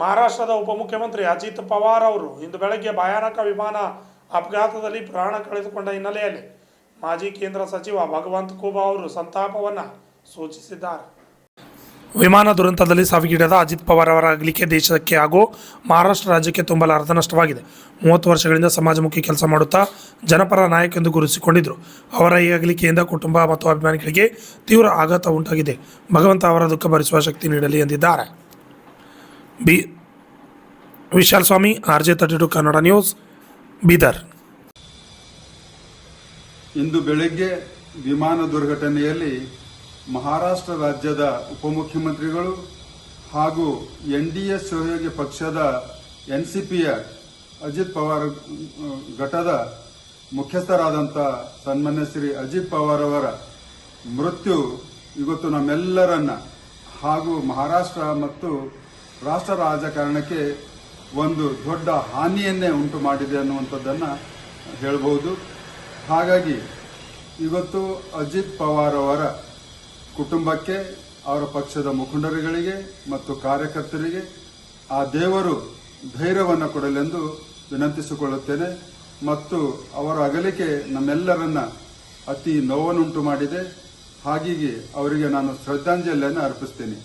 ಮಹಾರಾಷ್ಟ್ರದ ಉಪಮುಖ್ಯಮಂತ್ರಿ ಅಜಿತ್ ಪವಾರ್ ಅವರು ಇಂದು ಬೆಳಗ್ಗೆ ಭಯಾನಕ ವಿಮಾನ ಅಪಘಾತದಲ್ಲಿ ಪ್ರಾಣ ಕಳೆದುಕೊಂಡ ಹಿನ್ನೆಲೆಯಲ್ಲಿ ಮಾಜಿ ಕೇಂದ್ರ ಸಚಿವ ಭಗವಂತ್ ಖೂಬಾ ಅವರು ಸಂತಾಪವನ್ನು ಸೂಚಿಸಿದ್ದಾರೆ. ವಿಮಾನ ದುರಂತದಲ್ಲಿ ಸಾವಿಗೀಡಾದ ಅಜಿತ್ ಪವಾರ್ ಅವರ ಅಗಲಿಕೆ ದೇಶಕ್ಕೆ ಹಾಗೂ ಮಹಾರಾಷ್ಟ್ರ ರಾಜ್ಯಕ್ಕೆ ತುಂಬಲಾರದ ನಷ್ಟವಾಗಿದೆ. 30 ವರ್ಷಗಳಿಂದ ಸಮಾಜಮುಖಿ ಕೆಲಸ ಮಾಡುತ್ತಾ ಜನಪರ ನಾಯಕ ಎಂದು ಗುರುತಿಸಿಕೊಂಡಿದ್ದರು. ಅವರ ಈ ಅಗಲಿಕೆಯಿಂದ ಕುಟುಂಬ ಮತ್ತು ಅಭಿಮಾನಿಗಳಿಗೆ ತೀವ್ರ ಆಘಾತ ಉಂಟಾಗಿದೆ. ಭಗವಂತ ಅವರ ದುಃಖ ಭರಿಸುವ ಶಕ್ತಿ ನೀಡಲಿ ಎಂದಿದ್ದಾರೆ. ವಿಶಾಲ್ ಸ್ವಾಮಿ, RJ32 ಕನ್ನಡ ನ್ಯೂಸ್, ಬೀದರ್. ಇಂದು ಬೆಳಗ್ಗೆ ವಿಮಾನ ದುರ್ಘಟನೆಯಲ್ಲಿ ಮಹಾರಾಷ್ಟ್ರ ರಾಜ್ಯದ ಉಪಮುಖ್ಯಮಂತ್ರಿಗಳು ಹಾಗೂ NDA ಸಹಯೋಗಿ ಪಕ್ಷದ NCPಯ ಅಜಿತ್ ಪವಾರ್ ಘಟದ ಮುಖ್ಯಸ್ಥರಾದಂಥ ಸನ್ಮಾನ್ಯ ಶ್ರೀ ಅಜಿತ್ ಪವಾರ್ ಅವರ ಮೃತ್ಯು ಇವತ್ತು ನಮ್ಮೆಲ್ಲರನ್ನ ಹಾಗೂ ಮಹಾರಾಷ್ಟ್ರ ಮತ್ತು ರಾಷ್ಟ್ರ ರಾಜಕಾರಣಕ್ಕೆ ಒಂದು ದೊಡ್ಡ ಹಾನಿಯನ್ನೇ ಉಂಟು ಮಾಡಿದೆ ಅನ್ನುವಂಥದ್ದನ್ನು ಹೇಳಬಹುದು. ಹಾಗಾಗಿ ಇವತ್ತು ಅಜಿತ್ ಪವಾರ್ ಅವರ ಕುಟುಂಬಕ್ಕೆ, ಅವರ ಪಕ್ಷದ ಮುಖಂಡರುಗಳಿಗೆ ಮತ್ತು ಕಾರ್ಯಕರ್ತರಿಗೆ ಆ ದೇವರು ಧೈರ್ಯವನ್ನು ಕೊಡಲೆಂದು ವಿನಂತಿಸಿಕೊಳ್ಳುತ್ತೇನೆ. ಮತ್ತು ಅವರ ಅಗಲಿಕೆ ನಮ್ಮೆಲ್ಲರನ್ನ ಅತಿ ನೋವನ್ನುಂಟು ಮಾಡಿದೆ. ಹಾಗಾಗಿ ಅವರಿಗೆ ನಾನು ಶ್ರದ್ಧಾಂಜಲಿಯನ್ನು ಅರ್ಪಿಸ್ತೇನೆ.